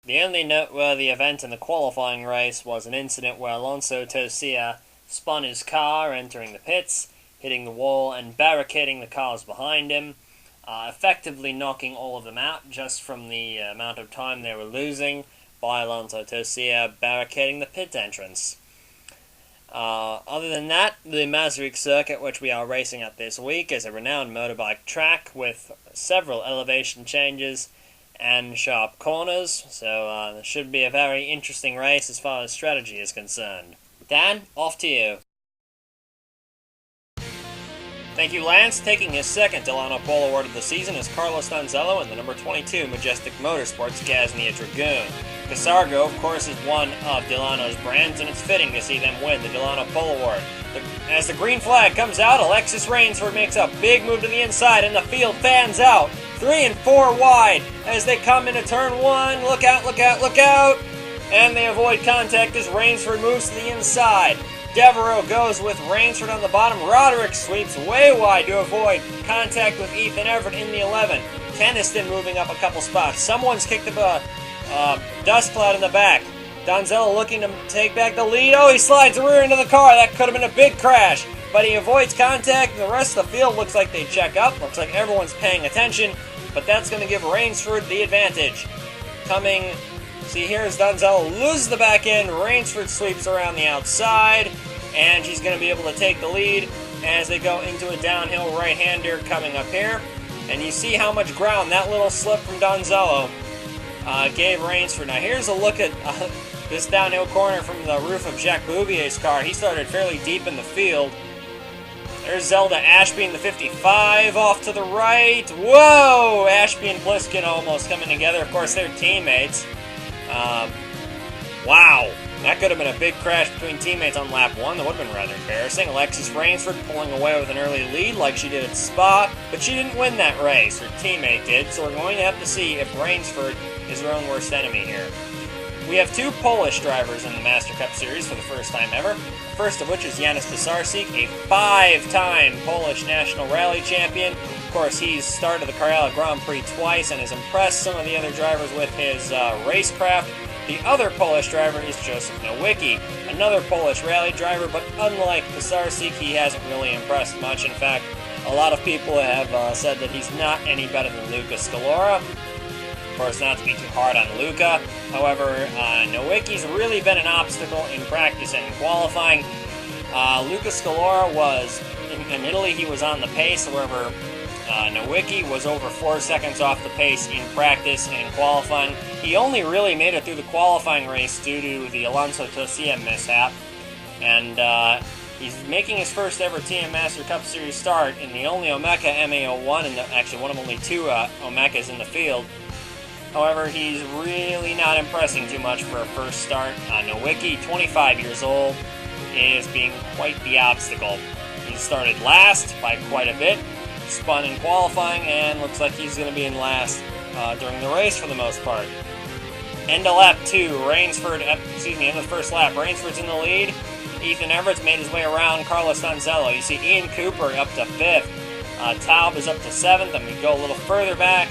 The only noteworthy event in the qualifying race was an incident where Alonso Tosia spun his car entering the pits, hitting the wall and barricading the cars behind him, effectively knocking all of them out just from the amount of time they were losing by Alonso Tosia barricading the pit entrance. Other than that, the Masaryk Circuit, which we are racing at this week, is a renowned motorbike track with several elevation changes and sharp corners, so it should be a very interesting race as far as strategy is concerned. Dan, off to you. Thank you, Lance. Taking his second Delano Pole Award of the season is Carlos Donzelo in the number 22 Majestic Motorsports Gaznia Dragoon. Casargo, of course, is one of Delano's brands, and it's fitting to see them win the Delano Pole Award. As the green flag comes out, Alexis Rainsford makes a big move to the inside, and the field fans out. 3 and 4 wide as they come into turn 1. Look out, look out, look out! And they avoid contact as Rainsford moves to the inside. Devereux goes with Rainsford on the bottom. Roderick sweeps way wide to avoid contact with Ethan Everett in the 11. Keniston moving up a couple spots. Someone's kicked a dust cloud in the back. Donzelo looking to take back the lead. Oh, he slides the rear into the car. That could have been a big crash. But he avoids contact, and the rest of the field looks like they check up. Looks like everyone's paying attention, but that's going to give Rainsford the advantage. See, here's Donzelo loses the back end. Rainsford sweeps around the outside, and she's going to be able to take the lead as they go into a downhill right-hander coming up here. And you see how much ground that little slip from Donzelo gave Rainsford. Now here's a look at this downhill corner from the roof of Jacques Bouvier's car. He started fairly deep in the field. There's Zelda Ashby in the 55 off to the right. Whoa! Ashby and Pliskin almost coming together. Of course, they're teammates. Wow. That could have been a big crash between teammates on lap 1. That would have been rather embarrassing. Alexis Rainsford pulling away with an early lead like she did at Spa, but she didn't win that race. Her teammate did, so we're going to have to see if Rainsford is her own worst enemy here. We have 2 Polish drivers in the Master Cup Series for the first time ever. The first of which is Janusz Masaryk, a 5-time Polish National Rally Champion. Of course, he's started the Karela Grand Prix twice and has impressed some of the other drivers with his racecraft. The other Polish driver is Joseph Nowicki, another Polish rally driver, but unlike Masaryk, he hasn't really impressed much. In fact, a lot of people have said that he's not any better than Luca Scalora. Of course, not to be too hard on Luca. However, Nowicki's really been an obstacle in practice and in qualifying. Luca Scalora was, in Italy, he was on the pace. However, Nowicki was over 4 seconds off the pace in practice and in qualifying. He only really made it through the qualifying race due to the Alonso Tosia mishap. And he's making his first ever TM Master Cup Series start in the only Omeka MA01, and actually one of only 2 Omekas in the field. However, he's really not impressing too much for a first start. Nowicki, 25 years old, is being quite the obstacle. He started last by quite a bit, spun in qualifying, and looks like he's going to be in last during the race for the most part. End of lap 2, end of the first lap, Rainsford's in the lead. Ethan Everett's made his way around Carlos Donzelo. You see Ian Cooper up to 5th. Taube is up to 7th, and we go a little further back.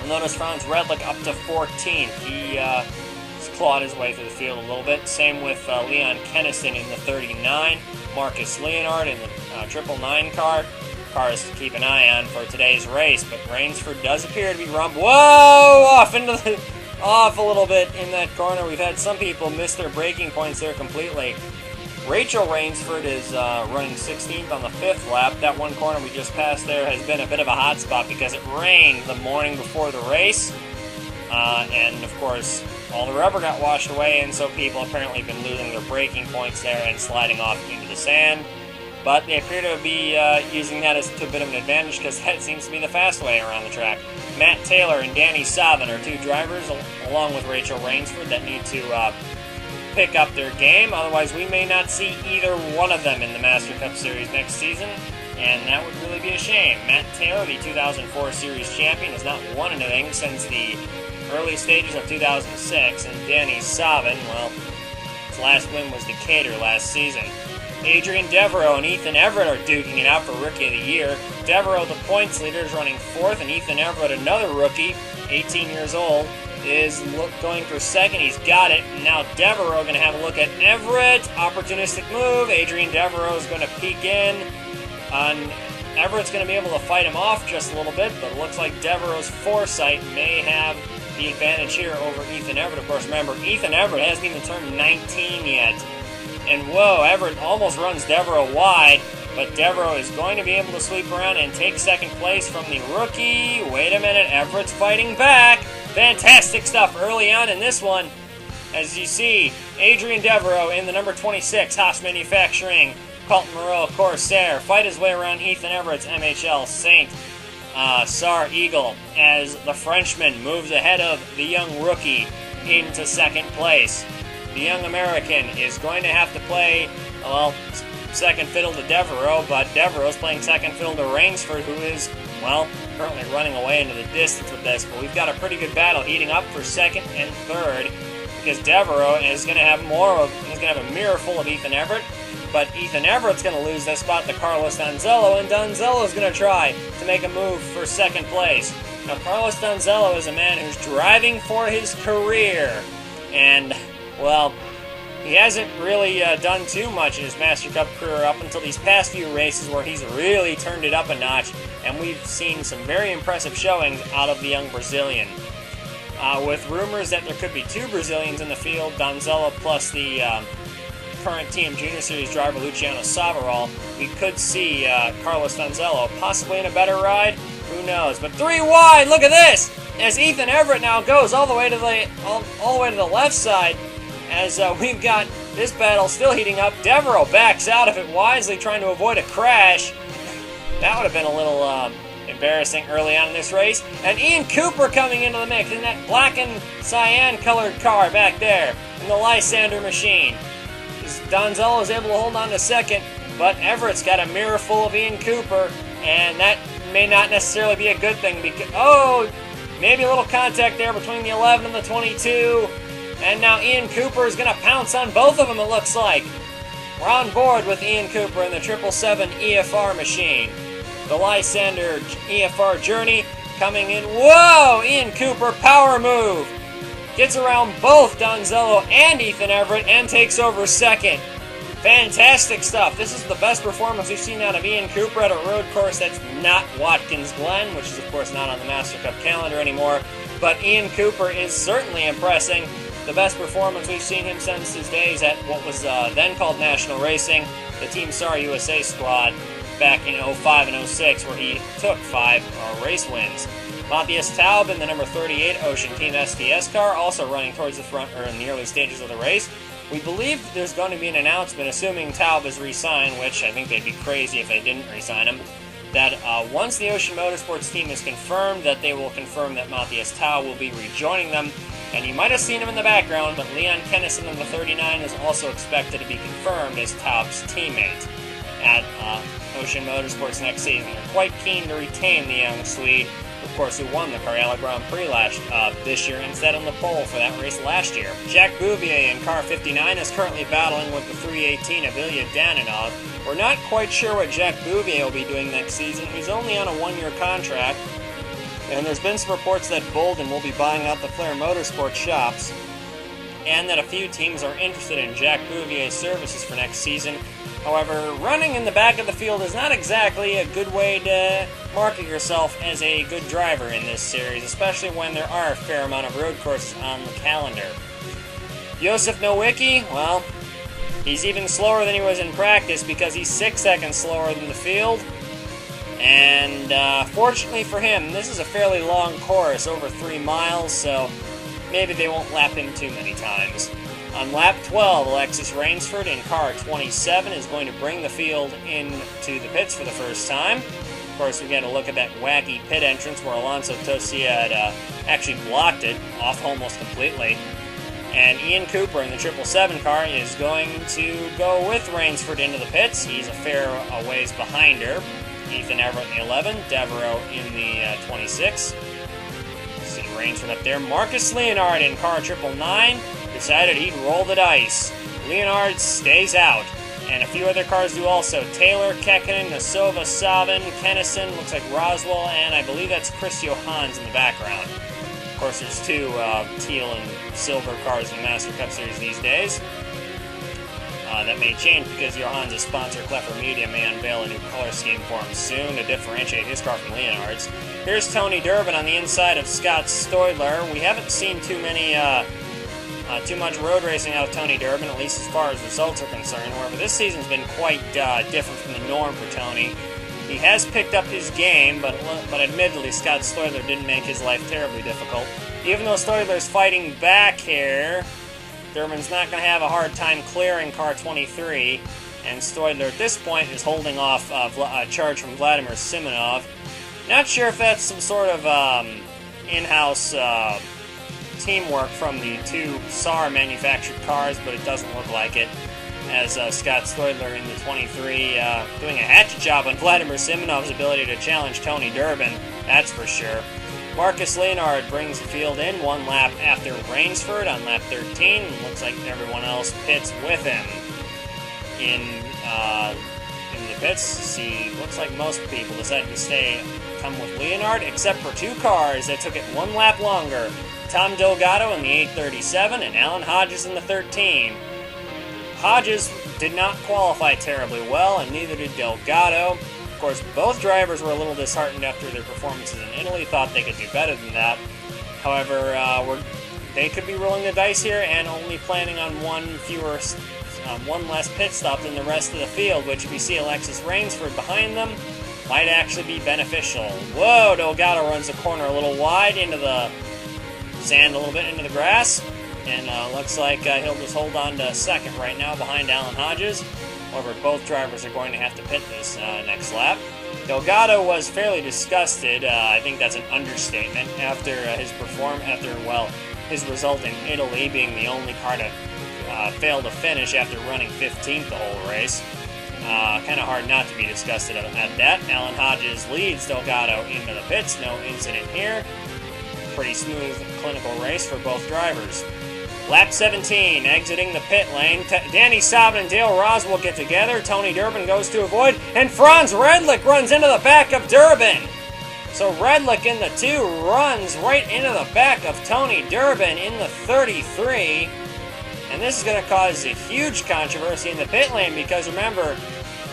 Notice Franz Redlich up to 14th. He has clawed his way through the field a little bit. Same with Leon Keniston in the 39. Marcus Leonid in the 999 car. Cars to keep an eye on for today's race. But Rainsford does appear to be Whoa! Off a little bit in that corner. We've had some people miss their braking points there completely. Rachel Rainsford is running 16th on the 5th lap. That one corner we just passed there has been a bit of a hot spot because it rained the morning before the race. And, of course, all the rubber got washed away, and so people apparently have been losing their braking points there and sliding off into the sand. But they appear to be using that as a bit of an advantage because that seems to be the fast way around the track. Matt Taylor and Danny Savin are 2 drivers, along with Rachel Rainsford, that need to pick up their game. Otherwise, we may not see either one of them in the Master Cup Series next season, and that would really be a shame. Matt Taylor, the 2004 Series champion, has not won anything since the early stages of 2006, and Danny Savin, well, his last win was Decatur last season. Adrian Devereux and Ethan Everett are duking it out for Rookie of the Year. Devereux, the points leader, is running 4th, and Ethan Everett, another rookie, 18 years old, is going for second. He's got it. Now Devereux going to have a look at Everett. Opportunistic move. Adrian Devereux is going to peek in. Everett's going to be able to fight him off just a little bit, but it looks like Devereux's foresight may have the advantage here over Ethan Everett. Of course, remember, Ethan Everett hasn't even turned 19 yet. And whoa, Everett almost runs Devereux wide, but Devereux is going to be able to sweep around and take second place from the rookie. Wait a minute, Everett's fighting back. Fantastic stuff early on in this one. As you see, Adrian Devereux in the number 26 Haas Manufacturing Colton Moreau Corsair fight his way around Ethan Everett's MHL Saint Saar Eagle as the Frenchman moves ahead of the young rookie into second place. The young American is going to have to play, well, second fiddle to Devereux, but Devereux is playing second fiddle to Rainsford, who is, well, currently running away into the distance with this. But we've got a pretty good battle heating up for second and third, because Devereux is going to have he's going to have a mirror full of Ethan Everett. But Ethan Everett's going to lose that spot to Carlos Donzelo, and Donzelo is going to try to make a move for second place. Now, Carlos Donzelo is a man who's driving for his career, and, well, he hasn't really done too much in his Master Cup career up until these past few races where he's really turned it up a notch, and we've seen some very impressive showings out of the young Brazilian. With rumors that there could be two Brazilians in the field, Donzelo plus the current Team Junior Series driver Luciano Savarol, we could see Carlos Donzelo possibly in a better ride. Who knows? But 3 wide. Look at this! As Ethan Everett now goes all the way to the left side. As we've got this battle still heating up. Devereux backs out of it wisely, trying to avoid a crash. That would have been a little embarrassing early on in this race. And Ian Cooper coming into the mix in that black and cyan colored car back there in the Lysander machine. Donzelo is able to hold on to second, but Everett's got a mirror full of Ian Cooper, and that may not necessarily be a good thing because, oh, maybe a little contact there between the 11 and the 22, and now Ian Cooper is going to pounce on both of them, it looks like. We're on board with Ian Cooper in the 777 EFR machine. The Lysander EFR Journey coming in. Whoa! Ian Cooper, power move. Gets around both Donzelo and Ethan Everett and takes over second. Fantastic stuff. This is the best performance we've seen out of Ian Cooper at a road course that's not Watkins Glen, which is, of course, not on the Master Cup calendar anymore. But Ian Cooper is certainly impressing. The best performance we've seen him since his days at what was then called National Racing, the Team Saar USA squad, back in 05 and 06, where he took 5 race wins. Mathias Taube in the number 38 Ocean Team SDS car, also running towards the front or in the early stages of the race. We believe there's going to be an announcement, assuming Taube is re-signed, which I think they'd be crazy if they didn't re-sign him, that once the Ocean Motorsports team is confirmed, that they will confirm that Mathias Taube will be rejoining them. And you might have seen him in the background, but Leon Keniston in the 39 is also expected to be confirmed as Taube's teammate at Ocean Motorsports next season. They're quite keen to retain the young Swede, of course, who won the Carrera Grand Prix this year and set on the pole for that race last year. Jacques Bouvier in car 59 is currently battling with the 318 of Ilya Daninov. We're not quite sure what Jacques Bouvier will be doing next season. He's only on a 1-year contract, and there's been some reports that Bolden will be buying out the Flair Motorsports shops, and that a few teams are interested in Jacques Bouvier's services for next season. However, running in the back of the field is not exactly a good way to market yourself as a good driver in this series, especially when there are a fair amount of road courses on the calendar. Josef Nowicki, well, he's even slower than he was in practice because he's 6 seconds slower than the field. And fortunately for him, this is a fairly long course, over 3 miles, so maybe they won't lap him too many times. On lap 12, Alexis Rainsford in car 27 is going to bring the field into the pits for the first time. Of course, we get a look at that wacky pit entrance where Alonso Tosia had actually blocked it off almost completely. And Ian Cooper in the 777 car is going to go with Rainsford into the pits. He's a fair ways behind her. Ethan Everett in the 11, Devereux in the 26. See Rainsford up there. Marcus Leonid in car 999 decided he'd roll the dice. Leonid stays out, and a few other cars do also. Taylor, Kekkonen, Nasova, Savin, Keniston, looks like Roswell, and I believe that's Chris Johans in the background. Of course, there's two teal and silver cars in the Master Cup Series these days. That may change because Johan's sponsor, Clever Media, may unveil a new color scheme for him soon to differentiate his car from Leonard's. Here's Tony Durbin on the inside of Scott Stoidler. We haven't seen too much road racing out of Tony Durbin, at least as far as results are concerned. However, this season's been quite different from the norm for Tony. He has picked up his game, but admittedly, Scott Stoidler didn't make his life terribly difficult. Even though Stoidler's fighting back here, Durbin's not going to have a hard time clearing car 23, and Stoidler at this point is holding off a charge from Vladimir Simonov. Not sure if that's some sort of in-house teamwork from the two Saar manufactured cars, but it doesn't look like it, as Scott Stoidler in the 23 doing a hatchet job on Vladimir Simonov's ability to challenge Tony Durbin, that's for sure. Marcus Leonid brings the field in one lap after Rainsford on lap 13. Looks like everyone else pits with him in the pits. See, looks like most people decided to come with Leonid, except for two cars that took it one lap longer. Tom Delgado in the 837 and Alan Hodges in the 13. Hodges did not qualify terribly well, and neither did Delgado. Of course, both drivers were a little disheartened after their performances in Italy, thought they could do better than that. However, they could be rolling the dice here and only planning on one less pit stop than the rest of the field, which if you see Alexis Rainsford behind them, might actually be beneficial. Whoa, Delgado runs the corner a little wide into the sand, a little bit into the grass, and looks like he'll just hold on to second right now behind Alan Hodges. However, both drivers are going to have to pit this next lap. Delgado was fairly disgusted, I think that's an understatement, after his result in Italy, being the only car to fail to finish after running 15th the whole race. Kind of hard not to be disgusted at that. Alan Hodges leads Delgado into the pits, no incident here. Pretty smooth clinical race for both drivers. Lap 17, exiting the pit lane. Danny Savin and Dale Roswell get together. Tony Durbin goes to avoid, and Franz Redlich runs into the back of Durbin. So Redlich in the 2 runs right into the back of Tony Durbin in the 33. And this is going to cause a huge controversy in the pit lane because remember,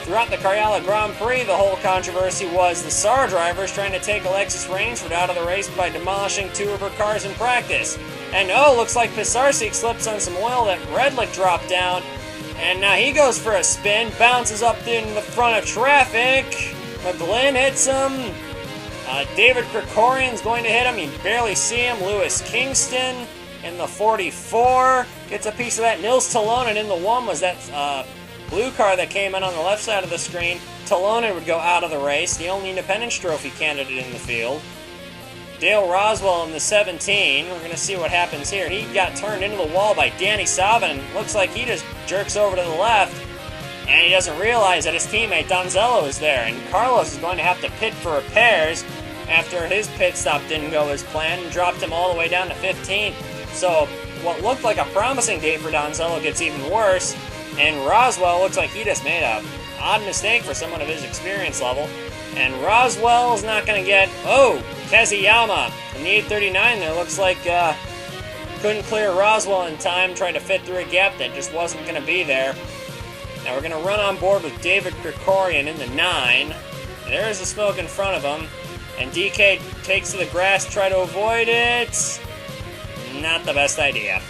throughout the Karjala Grand Prix, the whole controversy was the Saar drivers trying to take Alexis Rainsford out of the race by demolishing 2 of her cars in practice. And looks like Masaryk slips on some oil that Redlich dropped down. And now he goes for a spin, bounces up in the front of traffic. McGlynn hits him. David Krikorian's going to hit him. You barely see him. Lewis Kingston in the 44 gets a piece of that. Nils Talonen in the 1 was that blue car that came in on the left side of the screen. Talonen would go out of the race, the only Independence Trophy candidate in the field. Dale Roswell in the 17. We're going to see what happens here. He got turned into the wall by Danny Savin. Looks like he just jerks over to the left, and he doesn't realize that his teammate Donzelo is there. And Carlos is going to have to pit for repairs after his pit stop didn't go as planned and dropped him all the way down to 15th. So what looked like a promising day for Donzelo gets even worse, and Roswell looks like he just made an odd mistake for someone of his experience level. And Roswell's not going to get... Kazuyama in the 839 there looks like couldn't clear Roswell in time, tried to fit through a gap that just wasn't going to be there. Now we're going to run on board with David Krikorian in the 9. There's the smoke in front of him, and DK takes to the grass to try to avoid it. Not the best idea.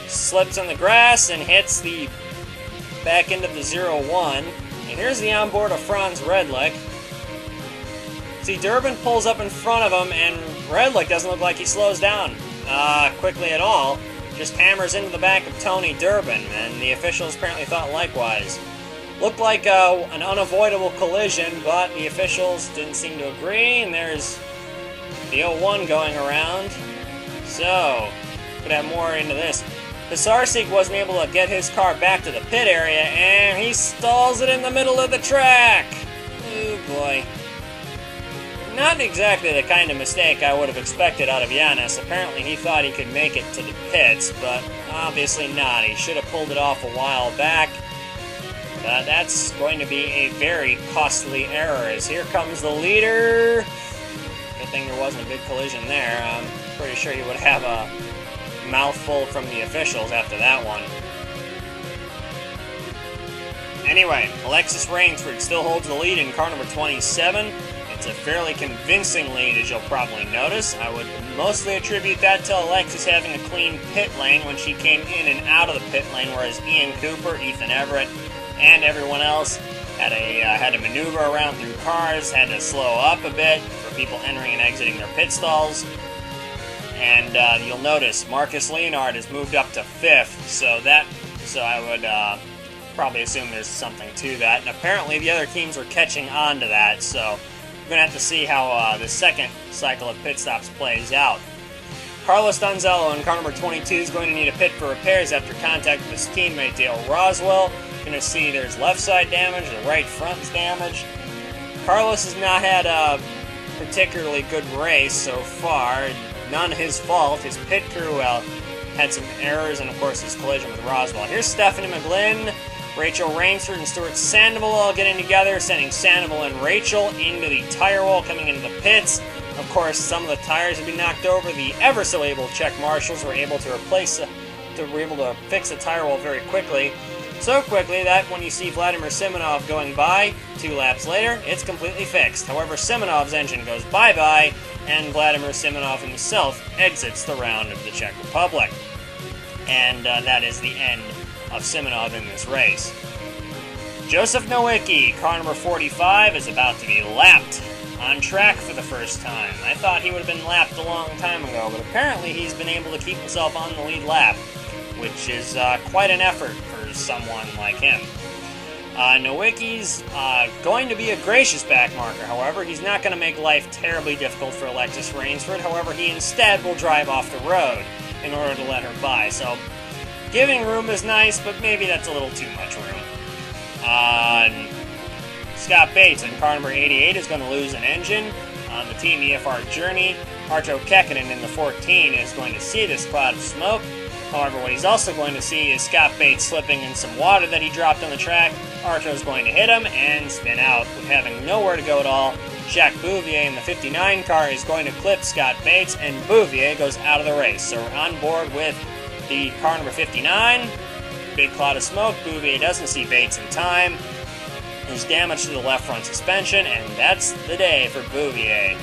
Slips on the grass and hits the back end of the 0-1. And here's the onboard of Franz Redlich. See, Durbin pulls up in front of him, and Redlich doesn't look like he slows down quickly at all. Just hammers into the back of Tony Durbin, and the officials apparently thought likewise. Looked like an unavoidable collision, but the officials didn't seem to agree, and there's the 0-1 going around. So, could have more into this. Masaryk wasn't able to get his car back to the pit area, and he stalls it in the middle of the track. Oh boy. Not exactly the kind of mistake I would have expected out of Giannis. Apparently he thought he could make it to the pits, but obviously not. He should have pulled it off a while back. That's going to be a very costly error, as here comes the leader. Good thing there wasn't a big collision there. I'm pretty pretty sure he would have a mouthful from the officials after that one. Anyway, Alexis Rainsford still holds the lead in car number 27. It's a fairly convincing lead, as you'll probably notice. I would mostly attribute that to Alexis having a clean pit lane when she came in and out of the pit lane, whereas Ian Cooper, Ethan Everett, and everyone else had to maneuver around through cars, had to slow up a bit for people entering and exiting their pit stalls. And you'll notice Marcus Leonid has moved up to 5th, so I would probably assume there's something to that. And apparently the other teams are catching on to that, so we're going to have to see how the second cycle of pit stops plays out. Carlos Donzelo in car number 22 is going to need a pit for repairs after contact with his teammate Dale Roswell. Going to see there's left side damage, the right front's damaged. Carlos has not had a particularly good race so far. None his fault. His pit crew had some errors, and of course his collision with Roswell. Here's Stephanie McGlynn, Rachel Rainsford, and Stuart Sandoval all getting together, sending Sandoval and Rachel into the tire wall coming into the pits. Of course, some of the tires have been knocked over. The ever so able Czech marshals were able to fix the tire wall very quickly. So quickly that when you see Vladimir Simonov going by 2 laps later, it's completely fixed. However, Simonov's engine goes bye-bye, and Vladimir Simonov himself exits the round of the Czech Republic. And that is the end of Simonov in this race. Joseph Nowicki, car number 45, is about to be lapped on track for the first time. I thought he would have been lapped a long time ago, but apparently he's been able to keep himself on the lead lap, which is quite an effort for someone like him. Nowicki's going to be a gracious backmarker, however. He's not going to make life terribly difficult for Alexis Rainsford. However, he instead will drive off the road in order to let her by. So, giving room is nice, but maybe that's a little too much room. Scott Bates in car number 88 is going to lose an engine on the Team EFR journey. Arto Kekkonen in the 14 is going to see this cloud of smoke. However, what he's also going to see is Scott Bates slipping in some water that he dropped on the track. Arto's going to hit him and spin out with having nowhere to go at all. Jacques Bouvier in the 59 car is going to clip Scott Bates, and Bouvier goes out of the race. So we're on board with the car number 59. Big cloud of smoke. Bouvier doesn't see Bates in time. There's damage to the left front suspension, and that's the day for Bouvier.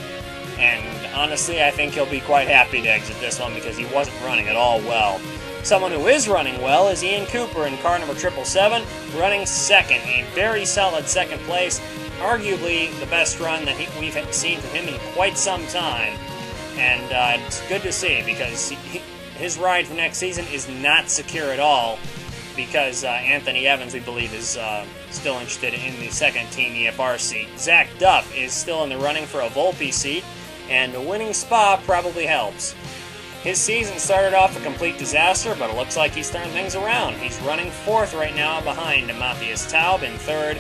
And honestly, I think he'll be quite happy to exit this one because he wasn't running at all well. Someone who is running well is Ian Cooper in car number 777, running second. A very solid second place. Arguably the best run that we've seen from him in quite some time. And it's good to see because his ride for next season is not secure at all because Anthony Evans, we believe, is still interested in the second Team EFR seat. Zach Duff is still in the running for a Volpe seat, and a winning Spa probably helps. His season started off a complete disaster, but it looks like he's turned things around. He's running 4th right now behind Matthias Taube in 3rd.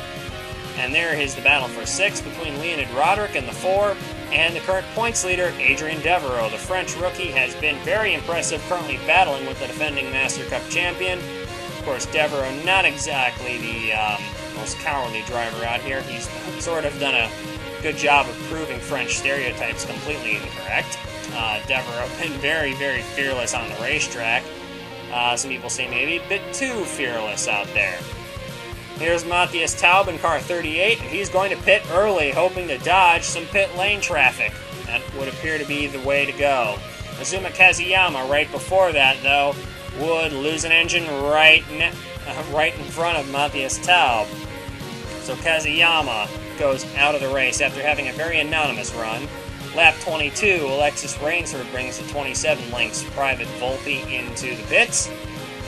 And there is the battle for 6th between Leonid Roderick in the 4, and the current points leader, Adrian Devereux. The French rookie has been very impressive, currently battling with the defending Master Cup champion. Of course, Devereux not exactly the most cowardly driver out here. He's sort of done a good job of proving French stereotypes completely incorrect. Devereux been very, very fearless on the racetrack. Some people say maybe a bit too fearless out there. Here's Matthias Taube in car 38, and he's going to pit early, hoping to dodge some pit lane traffic. That would appear to be the way to go. Azuma Kazuyama, right before that, though, would lose an engine right in front of Matthias Taube. So Kazuyama goes out of the race after having a very anonymous run. Lap 22, Alexis Rainsford brings the 27 lengths private Volpe into the pits.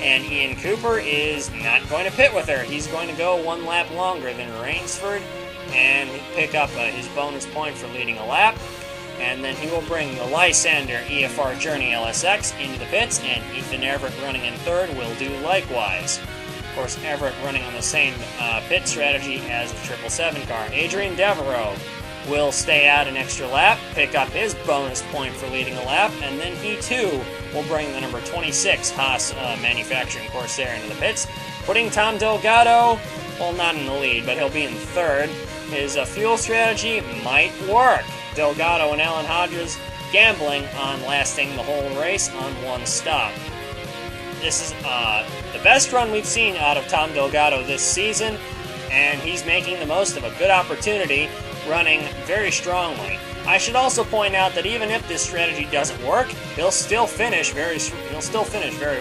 And Ian Cooper is not going to pit with her. He's going to go 1 lap longer than Rainsford and pick up his bonus point for leading a lap. And then he will bring the Lysander EFR Journey LSX into the pits, and Ethan Everett running in 3rd will do likewise. Of course, Everett running on the same pit strategy as the 777 car. Adrian Devereux will stay out an extra lap, pick up his bonus point for leading a lap, and then he too will bring the number 26 Haas Manufacturing Corsair into the pits, putting Tom Delgado, well, not in the lead, but he'll be in 3rd. His fuel strategy might work. Delgado and Alan Hodges gambling on lasting the whole race on one stop. This is the best run we've seen out of Tom Delgado this season, and he's making the most of a good opportunity, running very strongly. I should also point out that even if this strategy doesn't work, he'll still finish very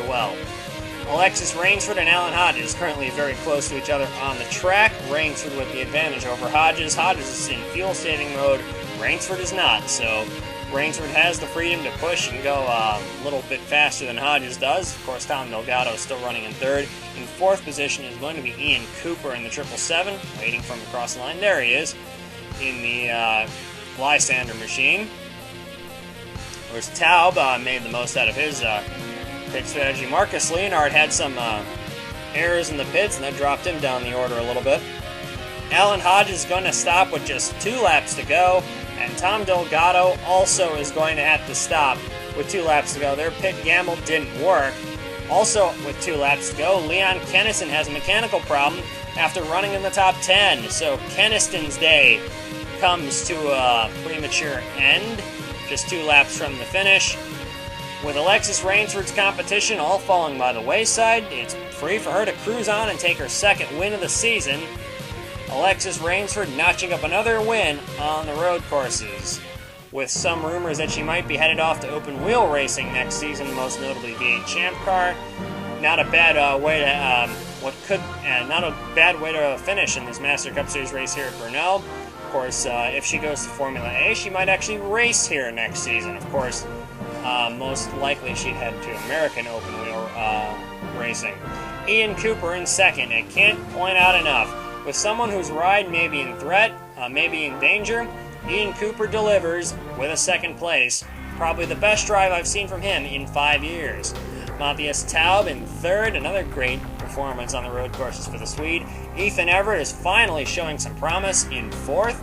well. Alexis Rainsford and Alan Hodges currently very close to each other on the track. Rainsford with the advantage over Hodges. Hodges is in fuel-saving mode. Rainsford is not, so Rainsford has the freedom to push and go a little bit faster than Hodges does. Of course, Tom Delgado is still running in third. In fourth position is going to be Ian Cooper in the 777, waiting for him across the line. There he is, in the Lysander machine. Whereas Taube made the most out of his pit strategy. Marcus Leonid had some errors in the pits, and that dropped him down the order a little bit. Alan Hodges is going to stop with just 2 laps to go, and Tom Delgado also is going to have to stop with 2 laps to go. Their pit gamble didn't work. Also, with 2 laps to go, Leon Keniston has a mechanical problem after running in the top 10, so Keniston's day comes to a premature end, just 2 laps from the finish. With Alexis Rainsford's competition all falling by the wayside, it's free for her to cruise on and take her second win of the season. Alexis Rainsford notching up another win on the road courses, with some rumors that she might be headed off to open wheel racing next season, most notably V8 Champ Car. Not a bad way to finish in this Master Cup Series race here at Brno. Of course, if she goes to Formula A, she might actually race here next season. Of course, most likely she'd head to American open wheel racing. Ian Cooper in second. I can't point out enough. With someone whose ride may be in threat, maybe in danger, Ian Cooper delivers with a second place. Probably the best drive I've seen from him in 5 years. Matthias Taube in third, another great performance on the road courses for the Swede. Ethan Everett is finally showing some promise in fourth,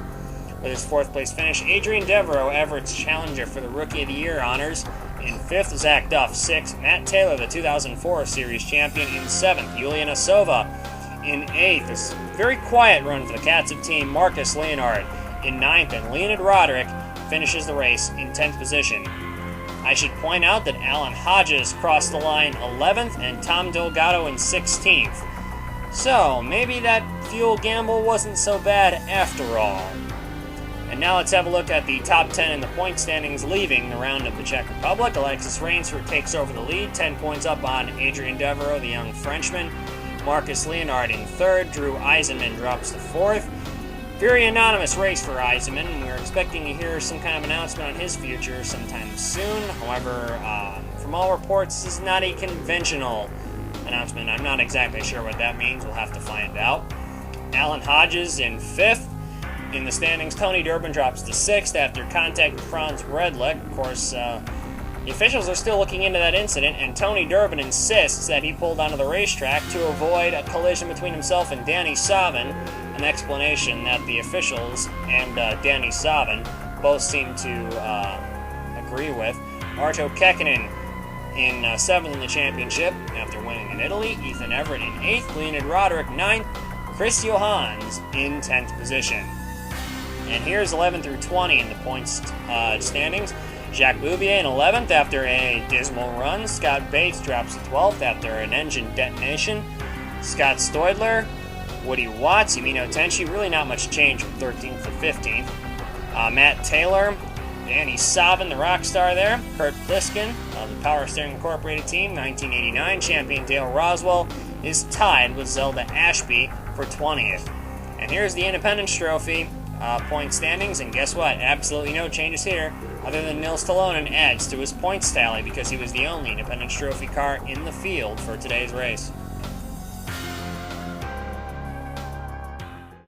with his 4th place finish. Adrian Devereux, Everett's challenger for the Rookie of the Year honors, in 5th. Zach Duff, 6th. Matt Taylor, the 2004 Series champion, in 7th. Julian Asova in 8th. This very quiet run for the Katsev team. Marcus Leonid in 9th, and Leonid Roderick finishes the race in 10th position. I should point out that Alan Hodges crossed the line 11th and Tom Delgado in 16th. So, maybe that fuel gamble wasn't so bad after all. And now let's have a look at the top 10 in the point standings leaving the round of the Czech Republic. Alexis Rainsford takes over the lead, 10 points up on Adrian Devereux, the young Frenchman. Marcus Leonid in 3rd. Drew Eisenman drops to 4th. Very anonymous race for Eisenman. We're expecting to hear some kind of announcement on his future sometime soon. However, from all reports, this is not a conventional announcement. I'm not exactly sure what that means. We'll have to find out. Alan Hodges in 5th. In the standings, Tony Durbin drops to 6th after contact with Franz Redlich. Of course, the officials are still looking into that incident, and Tony Durbin insists that he pulled onto the racetrack to avoid a collision between himself and Danny Savin, an explanation that the officials and Danny Savin both seem to agree with. Arto Kekkonen in 7th in the championship after winning in Italy. Ethan Everett in 8th. Leonid Roderick 9th. Chris Johans in 10th position. And here's 11 through 20 in the points standings. Jacques Bouvier in 11th after a dismal run. Scott Bates drops to 12th after an engine detonation. Scott Stoidler, Woody Watts, Yumino Tenchi, really not much change from 13th to 15th. Matt Taylor, Danny Savin, the rock star there. Kurt Pliskin of the Power Steering Incorporated team, 1989 champion Dale Roswell, is tied with Zelda Ashby for 20th. And here's the Independence Trophy point standings, and guess what? Absolutely no changes here, other than Nils Talonen adds to his points tally because he was the only Independence Trophy car in the field for today's race.